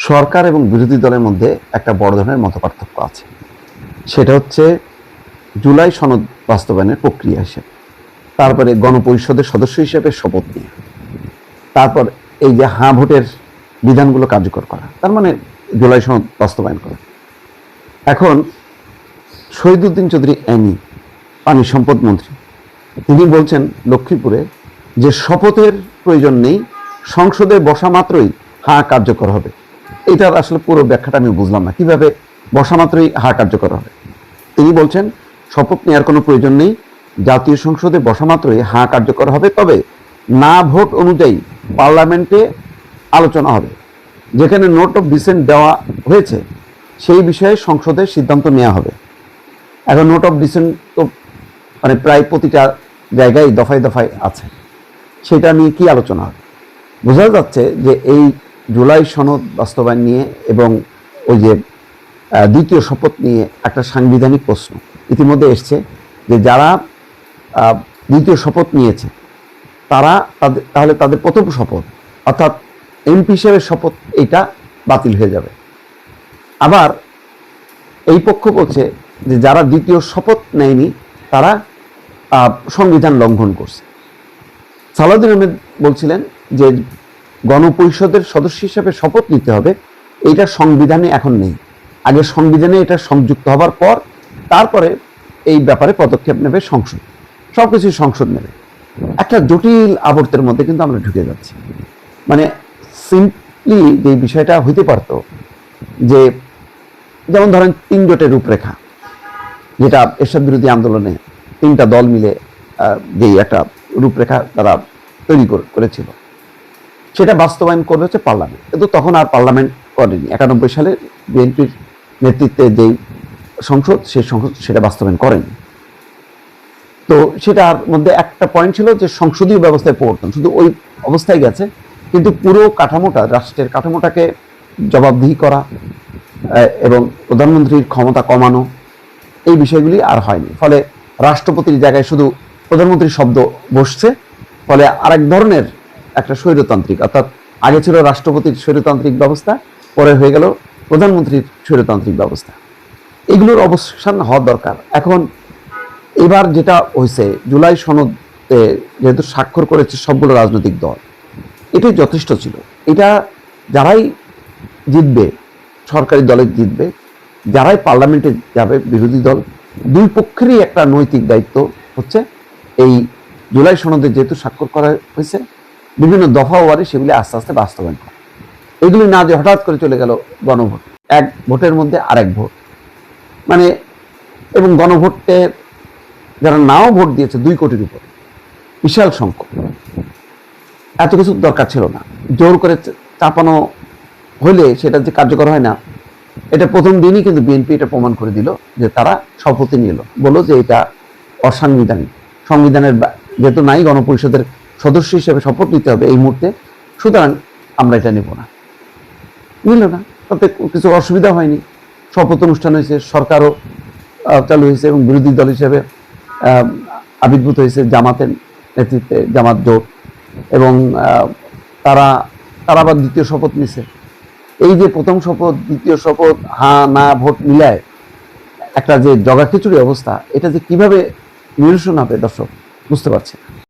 সরকার এবং বিরোধী দলের মধ্যে একটা বড় ধরনের মতপার্থক্য আছে। সেটা হচ্ছে জুলাই সনদ বাস্তবায়নের প্রক্রিয়া হিসেবে, তারপরে গণপরিষদের সদস্য হিসেবে শপথ নিয়ে, তারপর এই যে হাঁ ভোটের বিধানগুলো কার্যকর করা, তার মানে জুলাই সনদ বাস্তবায়ন করা। এখন শহীদুদ্দিন চৌধুরী অ্যানি, পানি সম্পদ মন্ত্রী, তিনি বলছেন লক্ষ্মীপুরে যে শপথের প্রয়োজন নেই, সংসদে বসা মাত্রই হাঁ কার্যকর হবে। এটার আসলে পুরো ব্যাখ্যাটা আমি বুঝলাম না, কিভাবে বসা মাত্রই হাঁ কার্যকর হবে। তিনি বলছেন শপথ নেওয়ার কোনো প্রয়োজন নেই, জাতীয় সংসদে বসা মাত্রই হাঁ কার্যকর হবে, তবে না ভোট অনুযায়ী পার্লামেন্টে আলোচনা হবে, যেখানে নোট অফ ডিসেন্ট দেওয়া হয়েছে সেই বিষয়ে সংসদে সিদ্ধান্ত নেওয়া হবে। এখন নোট অফ ডিসেন্ট তো মানে প্রায় প্রতিটা জায়গায় দফায় দফায় আছে, সেটা নিয়ে কি আলোচনা হবে? বোঝা যাচ্ছে যে এই জুলাই সনদ বাস্তবায়ন নিয়ে এবং ওই যে দ্বিতীয় শপথ নিয়ে একটা সাংবিধানিক প্রশ্ন ইতিমধ্যে এসছে, যে যারা দ্বিতীয় শপথ নিয়েছে তারা তাহলে তাদের প্রথম শপথ অর্থাৎ এমপি হিসেবে শপথ এটা বাতিল হয়ে যাবে। আবার এই পক্ষ বলছে যে যারা দ্বিতীয় শপথ নেয়নি তারা সংবিধান লঙ্ঘন করছে। সালাউদ্দিন আহমেদ বলছিলেন যে গণপরিষদের সদস্য হিসেবে শপথ নিতে হবে, এইটা সংবিধানে এখন নেই, আগে সংবিধানে এটা সংযুক্ত হবার পর তারপরে এই ব্যাপারে পদক্ষেপ নেবে সংসদ, সবকিছু সংসদ নেবে। একটা জটিল আবর্তের মধ্যে কিন্তু আমরা ঢুকে যাচ্ছি। মানে সিম্পলি যে বিষয়টা হইতে পারত যে, যেমন ধরেন 3 জোটের রূপরেখা, যেটা এরশাদ বিরোধী আন্দোলনে 3টা দল মিলে যেই একটা রূপরেখা তারা তৈরি করেছিল, সেটা বাস্তবায়ন করবে হচ্ছে পার্লামেন্ট। কিন্তু তখন আর পার্লামেন্ট করেনি। 91 সালে বিএনপির নেতৃত্বে যেই সংসদ, সেই সংসদ সেটা বাস্তবায়ন করেনি। তো সেটার মধ্যে একটা পয়েন্ট ছিল যে সংসদীয় ব্যবস্থায় প্রবর্তন, শুধু ওই অবস্থায় গেছে, কিন্তু পুরো কাঠামোটা, রাষ্ট্রের কাঠামোটাকে জবাবদিহি করা এবং প্রধানমন্ত্রীর ক্ষমতা কমানো, এই বিষয়গুলি আর হয়নি। ফলে রাষ্ট্রপতির জায়গায় শুধু প্রধানমন্ত্রীর শব্দ বসছে, ফলে আরেক ধরনের একটা স্বৈরতান্ত্রিক, অর্থাৎ আগে ছিল রাষ্ট্রপতির স্বৈরতান্ত্রিক ব্যবস্থা, পরে হয়ে গেল প্রধানমন্ত্রীর স্বৈরতান্ত্রিক ব্যবস্থা। এগুলোর অবসান হওয়া দরকার। এখন এবার যেটা হয়েছে, জুলাই সনদে যেহেতু স্বাক্ষর করেছে সবগুলো রাজনৈতিক দল, এটাই যথেষ্ট ছিল। এটা যারাই জিতবে, সরকারি দলে জিতবে, যারাই পার্লামেন্টে যাবে বিরোধী দল, দুই পক্ষেরই একটা নৈতিক দায়িত্ব হচ্ছে এই জুলাই সনদে যেহেতু স্বাক্ষর করা হয়েছে, বিভিন্ন দফা ওয়ারে সেগুলি আস্তে আস্তে বাস্তবায়ন করা। এগুলি না যে হঠাৎ করে চলে গেল গণভোট, এক ভোটের মধ্যে আরেক ভোট, মানে এবং গণভোটে যারা নাও ভোট দিয়েছে 2 কোটির উপর, বিশাল সংখ্যক। এত কিছু দরকার ছিল না। জোর করে চাপানো হলে সেটা যে কার্যকর হয় না, এটা প্রথম দিনই কিন্তু বিএনপি এটা প্রমাণ করে দিল যে তারা শপথই নিল, বলল যে এটা অসাংবিধানিক। সংবিধানের যেহেতু নাই, গণপরিষদের সদস্য হিসেবে শপথ নিতে হবে এই মুহূর্তে, সুতরাং আমরা এটা নেব না। নিল না, তাতে কিছু অসুবিধা হয়নি। শপথ অনুষ্ঠান হয়েছে, সরকারও চালু হয়েছে এবং বিরোধী দল হিসেবে আবির্ভূত হয়েছে জামাতের নেতৃত্বে জামাত জোট, এবং তারা আবার দ্বিতীয় শপথ নিছে। এই যে প্রথম শপথ, দ্বিতীয় শপথ, হ্যাঁ না ভোট মিলায় একটা যে জগাখিচুড়ি অবস্থা, এটা যে কিভাবে নিরসন হবে দর্শক বুঝতে পারছে।